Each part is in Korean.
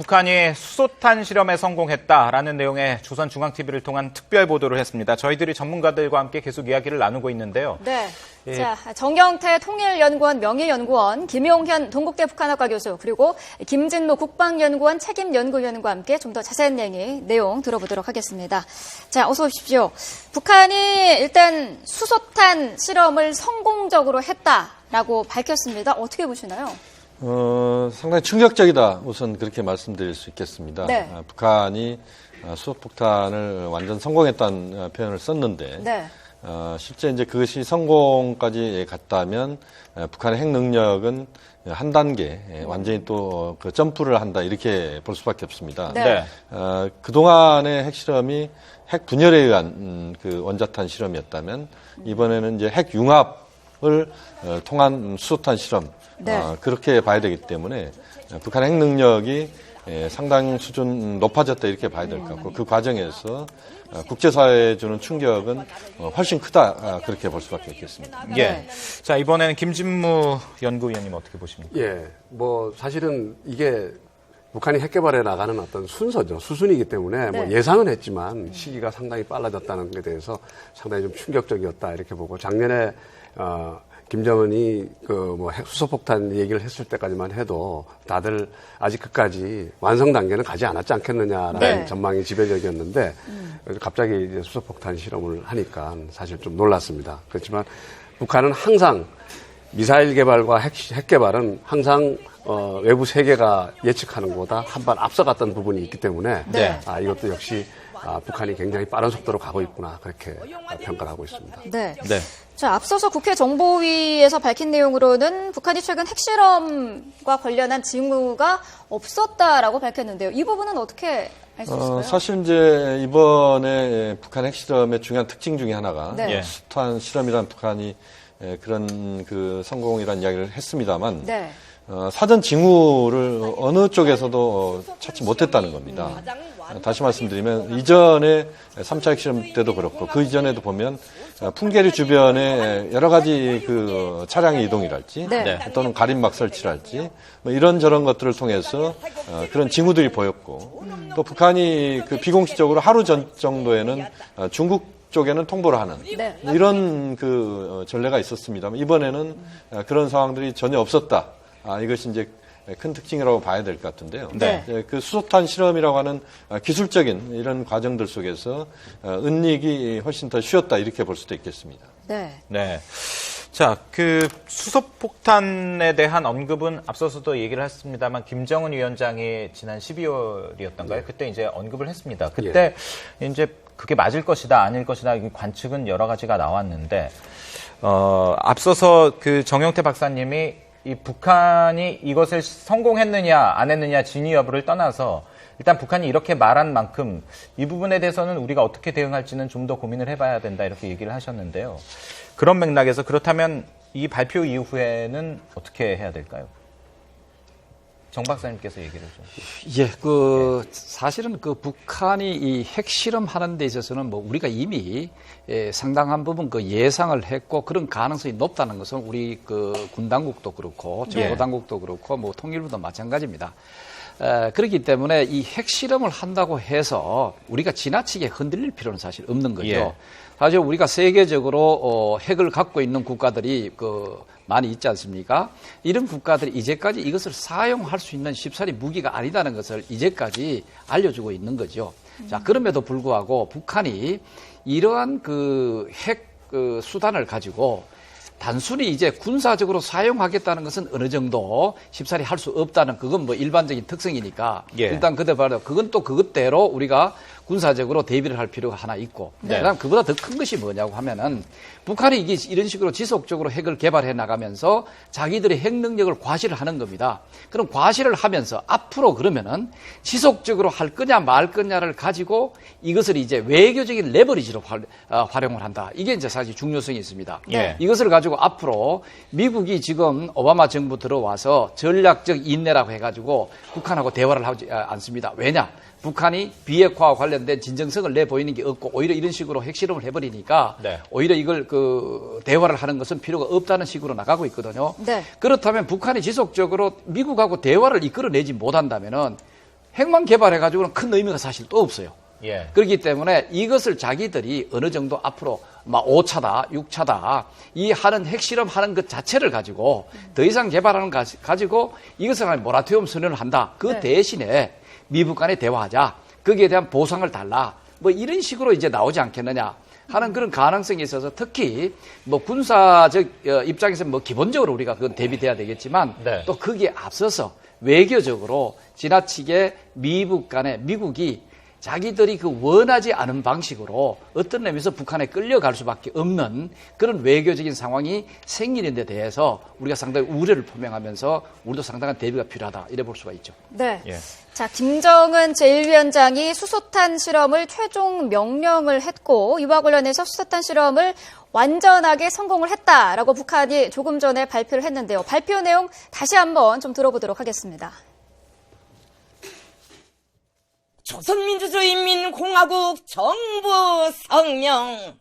북한이 수소탄 실험에 성공했다라는 내용의 조선중앙TV를 통한 특별 보도를 했습니다. 저희들이 전문가들과 함께 계속 이야기를 나누고 있는데요. 네. 자, 정경태 통일연구원 명예연구원, 김용현 동국대 북한학과 교수, 그리고 김진무 국방연구원 책임연구위원과 함께 좀 더 자세한 내용 들어보도록 하겠습니다. 자, 어서 오십시오. 북한이 일단 수소탄 실험을 성공적으로 했다라고 밝혔습니다. 어떻게 보시나요? 상당히 충격적이다. 우선 그렇게 말씀드릴 수 있겠습니다. 네. 북한이 수소폭탄을 완전 성공했다는 표현을 썼는데, 네. 실제 이제 그것이 성공까지 갔다면 북한의 핵 능력은 한 단계 완전히 또 그 점프를 한다 이렇게 볼 수밖에 없습니다. 네. 그동안의 핵실험이 핵 분열에 의한 그 원자탄 실험이었다면 이번에는 이제 핵 융합을 통한 수소탄 실험 네. 그렇게 봐야 되기 때문에 북한의 핵 능력이 상당 수준 높아졌다 이렇게 봐야 될 것 같고 그 과정에서 국제사회에 주는 충격은 훨씬 크다 그렇게 볼 수밖에 없겠습니다. 예. 자, 이번에는 김진무 연구위원님 어떻게 보십니까? 예, 뭐 사실은 이게 북한이 핵 개발에 나가는 어떤 순서죠. 수순이기 때문에 뭐 네. 예상은 했지만 시기가 상당히 빨라졌다는 것에 대해서 상당히 좀 충격적이었다 이렇게 보고 작년에 김정은이 그 뭐 수소폭탄 얘기를 했을 때까지만 해도 다들 아직 끝까지 완성 단계는 가지 않았지 않겠느냐라는 네. 전망이 지배적이었는데 갑자기 이제 수소폭탄 실험을 하니까 사실 좀 놀랐습니다. 그렇지만 북한은 항상 미사일 개발과 핵 개발은 항상 외부 세계가 예측하는 것보다 한 발 앞서갔던 부분이 있기 때문에 네. 이것도 역시 북한이 굉장히 빠른 속도로 가고 있구나 그렇게 평가를 하고 있습니다. 네. 네. 자, 앞서서 국회 정보위에서 밝힌 내용으로는 북한이 최근 핵실험과 관련한 징후가 없었다라고 밝혔는데요. 이 부분은 어떻게 알 수 있을까요? 사실 이제 이번에 북한 핵실험의 중요한 특징 중에 하나가 네. 수소탄 실험이란 북한이 그런 그 성공이라는 이야기를 했습니다만 네. 사전 징후를 어느 쪽에서도 찾지 못했다는 겁니다. 다시 말씀드리면 이전에 3차 핵실험 때도 그렇고 그 이전에도 보면 풍계리 주변에 여러 가지 그 차량의 이동이랄지 네. 또는 가림막 설치랄지 뭐 이런저런 것들을 통해서 그런 징후들이 보였고 또 북한이 그 비공식적으로 하루 전 정도에는 중국 쪽에는 통보를 하는 네. 이런 그 전례가 있었습니다만 이번에는 그런 상황들이 전혀 없었다. 이것이 이제 큰 특징이라고 봐야 될 것 같은데요. 네. 그 수소탄 실험이라고 하는 기술적인 이런 과정들 속에서 은닉이 훨씬 더 쉬웠다 이렇게 볼 수도 있겠습니다. 네. 네. 자, 그 수소폭탄에 대한 언급은 앞서서도 얘기를 했습니다만 김정은 위원장이 지난 12월이었던가요? 그때 이제 언급을 했습니다. 그때 이제 그게 맞을 것이다, 아닐 것이다 관측은 여러 가지가 나왔는데 앞서서 그 정영태 박사님이 이 북한이 이것을 성공했느냐 안 했느냐 진위 여부를 떠나서 일단 북한이 이렇게 말한 만큼 이 부분에 대해서는 우리가 어떻게 대응할지는 좀 더 고민을 해봐야 된다 이렇게 얘기를 하셨는데요. 그런 맥락에서 그렇다면 이 발표 이후에는 어떻게 해야 될까요? 정 박사님께서 얘기를 좀. 예, 사실은 그 북한이 이 핵실험 하는 데 있어서는 뭐 우리가 이미 상당한 부분 그 예상을 했고 그런 가능성이 높다는 것은 우리 그 군 당국도 그렇고 정보 당국도 그렇고 뭐 통일부도 마찬가지입니다. 그렇기 때문에 이 핵실험을 한다고 해서 우리가 지나치게 흔들릴 필요는 사실 없는 거죠. 예. 사실 우리가 세계적으로 핵을 갖고 있는 국가들이 많이 있지 않습니까? 이런 국가들이 이제까지 이것을 사용할 수 있는 쉽사리 무기가 아니다는 것을 이제까지 알려주고 있는 거죠. 자, 그럼에도 불구하고 북한이 이러한 핵 수단을 가지고 단순히 이제 군사적으로 사용하겠다는 것은 어느 정도 쉽사리 할 수 없다는 그건 뭐 일반적인 특성이니까 일단 그대로 그건 또 그것대로 우리가 군사적으로 대비를 할 필요가 하나 있고 그다음 그보다 더 큰 것이 뭐냐고 하면은 북한이 이게 이런 식으로 지속적으로 핵을 개발해 나가면서 자기들의 핵 능력을 과시를 하는 겁니다. 그럼 과시를 하면서 앞으로 그러면은 지속적으로 할 거냐 말 거냐를 가지고 이것을 이제 외교적인 레버리지로 활용을 한다. 이게 이제 사실 중요성이 있습니다. 네. 이것을 가지고 앞으로 미국이 지금 오바마 정부 들어와서 전략적 인내라고 해가지고 북한하고 대화를 하지 않습니다. 왜냐? 북한이 비핵화와 관련된 진정성을 내보이는 게 없고 오히려 이런 식으로 핵실험을 해버리니까 오히려 이걸 대화를 하는 것은 필요가 없다는 식으로 나가고 있거든요. 네. 그렇다면 북한이 지속적으로 미국하고 대화를 이끌어내지 못한다면은 핵만 개발해가지고는 큰 의미가 사실 또 없어요. 예. 그렇기 때문에 이것을 자기들이 어느 정도 앞으로 막 5차다, 6차다 이 하는 핵실험 하는 것 자체를 가지고 더 이상 개발하는 거 가지고 이것을 간에 모라토리엄 선언을 한다. 그 네. 대신에 미국 간에 대화하자. 거기에 대한 보상을 달라. 뭐 이런 식으로 이제 나오지 않겠느냐 하는 그런 가능성이 있어서 특히 뭐 군사적 입장에서 뭐 기본적으로 우리가 그건 대비돼야 되겠지만 네. 또 거기에 앞서서 외교적으로 지나치게 미국이 자기들이 그 원하지 않은 방식으로 어떤 의미에서 북한에 끌려갈 수밖에 없는 그런 외교적인 상황이 생기는 데 대해서 우리가 상당히 우려를 표명하면서 우리도 상당한 대비가 필요하다 이래 볼 수가 있죠. 네. 예. 자, 김정은 제1위원장이 수소탄 실험을 최종 명령을 했고 이와 관련해서 수소탄 실험을 완전하게 성공을 했다라고 북한이 조금 전에 발표를 했는데요. 발표 내용 다시 한번 좀 들어보도록 하겠습니다. 조선민주주의인민공화국 정부 성명.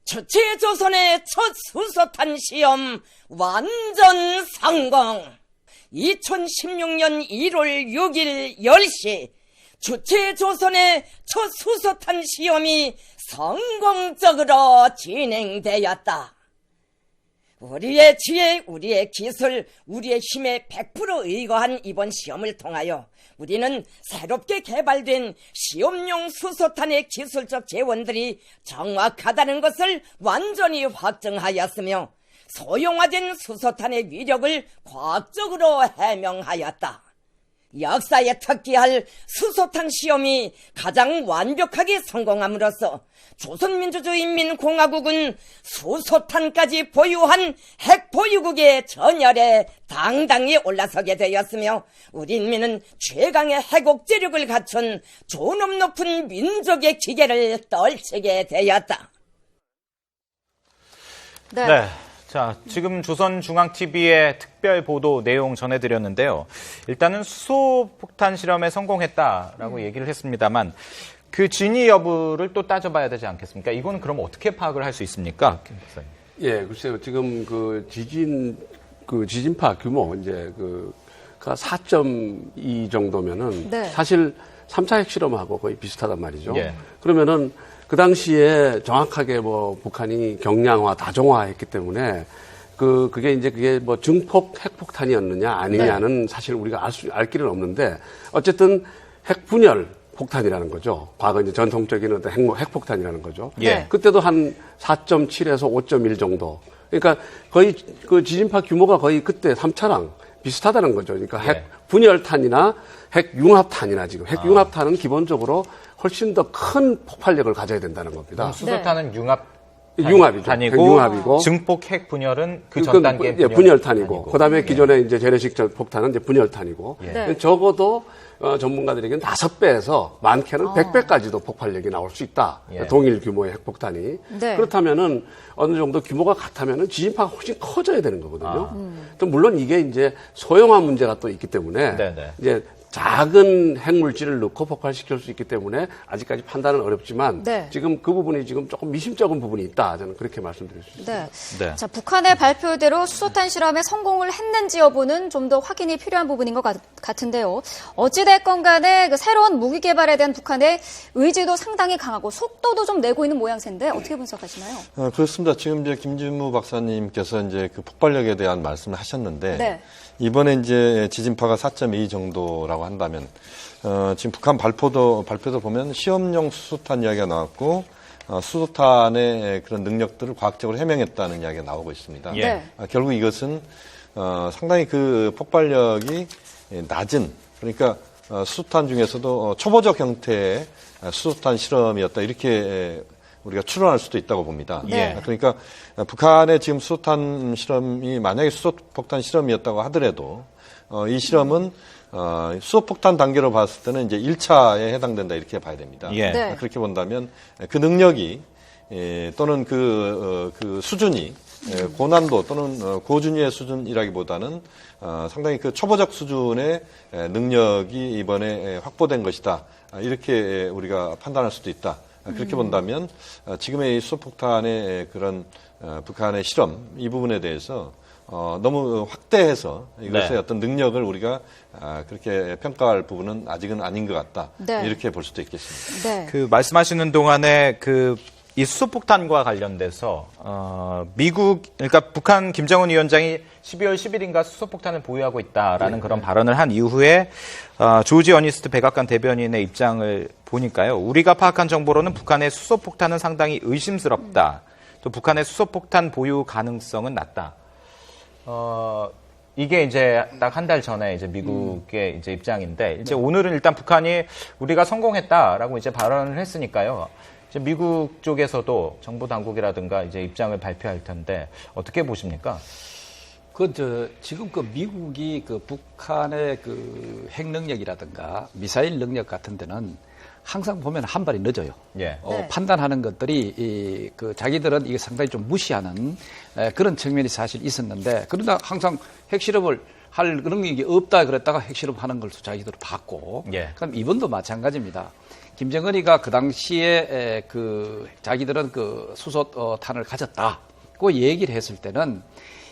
주체조선의 첫 수소탄 시험 완전 성공. 2016년 1월 6일 10시 주체조선의 첫 수소탄 시험이 성공적으로 진행되었다. 우리의 지혜, 우리의 기술, 우리의 힘에 100% 의거한 이번 시험을 통하여 우리는 새롭게 개발된 시험용 수소탄의 기술적 재원들이 정확하다는 것을 완전히 확증하였으며 소형화된 수소탄의 위력을 과학적으로 해명하였다. 역사에 특기할 수소탄 시험이 가장 완벽하게 성공함으로써 조선민주주의인민공화국은 수소탄까지 보유한 핵보유국의 전열에 당당히 올라서게 되었으며 우리 인민은 최강의 핵옥제력을 갖춘 존엄 높은 민족의 기계를 떨치게 되었다. 네. 자, 지금 조선중앙TV의 특별 보도 내용 전해드렸는데요. 일단은 수소폭탄 실험에 성공했다라고 얘기를 했습니다만 그 진위 여부를 또 따져봐야 되지 않겠습니까? 이건 그럼 어떻게 파악을 할 수 있습니까? 김 박사님. 예, 글쎄요. 지금 지진파 규모, 이제 가 4.2 정도면은 네. 사실 3차 핵실험하고 거의 비슷하단 말이죠. 예. 그러면은 그 당시에 정확하게 뭐 북한이 경량화, 다종화 했기 때문에 그게 뭐 증폭 핵폭탄이었느냐 아니냐는 사실 우리가 알 길은 없는데 어쨌든 핵분열 폭탄이라는 거죠. 과거 이제 전통적인 어떤 핵폭탄이라는 거죠. 예. 그때도 한 4.7에서 5.1 정도. 그러니까 거의 그 지진파 규모가 거의 그때 3차랑 비슷하다는 거죠. 그러니까 예. 핵분열탄이나 핵융합탄이나 지금 핵융합탄은 기본적으로 훨씬 더 큰 폭발력을 가져야 된다는 겁니다. 수소탄은 융합이죠. 핵융합이고 증폭 핵 분열은 그 전 단계 분열탄이고 그다음에 기존에 이제 재래식 폭탄은 이제 분열탄이고 네. 적어도 전문가들에게는 5배에서 많게는 100배까지도 폭발력이 나올 수 있다. 예. 동일 규모의 핵폭탄이. 네. 그렇다면은 어느 정도 규모가 같다면은 지진파가 훨씬 커져야 되는 거거든요. 또 물론 이게 이제 소형화 문제가 또 있기 때문에 네네. 이제 작은 핵물질을 넣고 폭발시킬 수 있기 때문에 아직까지 판단은 어렵지만 네. 지금 그 부분이 지금 조금 미심쩍은 부분이 있다. 저는 그렇게 말씀드릴 수 있습니다. 네. 네. 자, 북한의 발표대로 수소탄 실험에 성공을 했는지 여부는 좀 더 확인이 필요한 부분인 것 같은데요. 어찌됐건 간에 그 새로운 무기 개발에 대한 북한의 의지도 상당히 강하고 속도도 좀 내고 있는 모양새인데 어떻게 분석하시나요? 그렇습니다. 지금 이제 김진무 박사님께서 이제 그 폭발력에 대한 말씀을 하셨는데 네. 이번에 이제 지진파가 4.2 정도라고 한다면 지금 북한 발표도 보면 시험용 수소탄 이야기가 나왔고 수소탄의 그런 능력들을 과학적으로 해명했다는 이야기가 나오고 있습니다. 예. 네. 결국 이것은 상당히 그 폭발력이 낮은 그러니까 수소탄 중에서도 초보적 형태의 수소탄 실험이었다 이렇게 우리가 추론할 수도 있다고 봅니다. 네. 그러니까 북한의 지금 수소탄 실험이 만약에 수소폭탄 실험이었다고 하더라도 이 실험은 수소폭탄 단계로 봤을 때는 이제 1차에 해당된다 이렇게 봐야 됩니다. 예. 네. 그렇게 본다면 그 능력이 또는 그 수준이 고난도 또는 고준위의 수준이라기보다는 상당히 그 초보적 수준의 능력이 이번에 확보된 것이다. 이렇게 우리가 판단할 수도 있다. 그렇게 본다면 지금의 이 수소폭탄의 그런 북한의 실험 이 부분에 대해서 너무 확대해서 이것의 네. 어떤 능력을 우리가 그렇게 평가할 부분은 아직은 아닌 것 같다. 네. 이렇게 볼 수도 있겠습니다. 네. 그 말씀하시는 동안에 이 수소폭탄과 관련돼서 그러니까 북한 김정은 위원장이 12월 10일인가 수소폭탄을 보유하고 있다라는 그런 발언을 한 이후에 조지 어니스트 백악관 대변인의 입장을 보니까요. 우리가 파악한 정보로는 북한의 수소폭탄은 상당히 의심스럽다. 또 북한의 수소폭탄 보유 가능성은 낮다. 이게 이제 딱 한 달 전에 이제 미국의 이제 입장인데 이제 오늘은 일단 북한이 우리가 성공했다라고 이제 발언을 했으니까요. 이제 미국 쪽에서도 정부 당국이라든가 이제 입장을 발표할 텐데 어떻게 보십니까? 지금 미국이 북한의 핵 능력이라든가 미사일 능력 같은 데는 항상 보면 한 발이 늦어요. 예. 네. 판단하는 것들이 자기들은 이게 상당히 좀 무시하는 그런 측면이 사실 있었는데 그러나 항상 핵실험을 할 능력이 없다 그랬다가 핵실험하는 걸 자기들 봤고 예. 그럼 이번도 마찬가지입니다. 김정은이가 그 당시에 자기들은 수소탄을 가졌다고 얘기를 했을 때는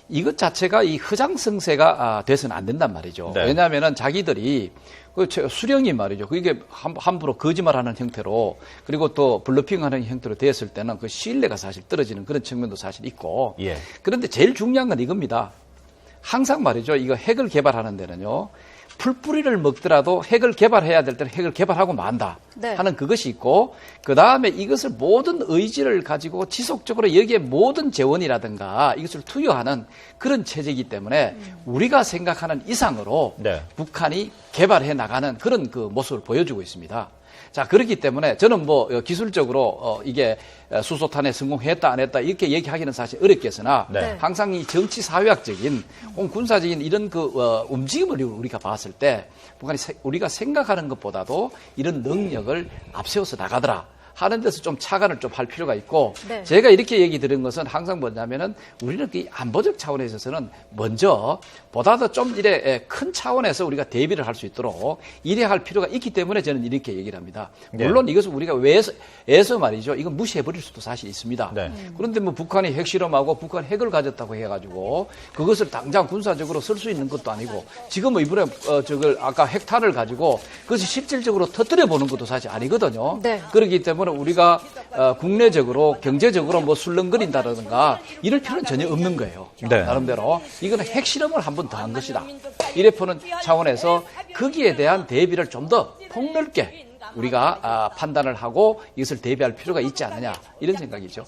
이것 자체가 이 허장성세가 돼서는 안 된단 말이죠. 네. 왜냐하면은 자기들이 수령이 말이죠. 그게 함부로 거짓말하는 형태로 그리고 또 블러핑하는 형태로 됐을 때는 그 신뢰가 사실 떨어지는 그런 측면도 사실 있고. 예. 그런데 제일 중요한 건 이겁니다. 항상 말이죠. 이거 핵을 개발하는 데는요. 풀뿌리를 먹더라도 핵을 개발해야 될 때는 핵을 개발하고 만다 네. 하는 그것이 있고 그 다음에 이것을 모든 의지를 가지고 지속적으로 여기에 모든 재원이라든가 이것을 투여하는 그런 체제이기 때문에 우리가 생각하는 이상으로 네. 북한이 개발해 나가는 그런 모습을 보여주고 있습니다. 자, 그렇기 때문에 저는 기술적으로 이게 수소탄에 성공했다 안 했다 이렇게 얘기하기는 사실 어렵겠으나 네. 항상 이 정치 사회학적인 혹은 군사적인 이런 움직임을 우리가 봤을 때 북한이 우리가 생각하는 것보다도 이런 능력을 앞세워서 나가더라. 하는 데서 좀 차관을 좀 할 필요가 있고 네. 제가 이렇게 얘기 드린 것은 항상 뭐냐면은 우리는 이 안보적 차원에 있어서는 먼저 보다도 좀 큰 차원에서 우리가 대비를 할 수 있도록 이래 할 필요가 있기 때문에 저는 이렇게 얘기를 합니다. 물론 이것을 우리가 애서 말이죠. 이건 무시해버릴 수도 사실 있습니다. 네. 그런데 북한이 핵실험하고 북한 핵을 가졌다고 해가지고 그것을 당장 군사적으로 쓸 수 있는 것도 아니고 지금 이번에 아까 핵탄을 가지고 그것이 실질적으로 터뜨려 보는 것도 사실 아니거든요. 네. 그렇기 때문에 우리가 국내적으로 경제적으로 술렁거린다든가 이럴 필요는 전혀 없는 거예요. 네. 나름대로 이거는 핵실험을 한 번 더 한 것이다. 이래 보는 차원에서 거기에 대한 대비를 좀 더 폭넓게 우리가 판단을 하고 이것을 대비할 필요가 있지 않느냐 이런 생각이죠.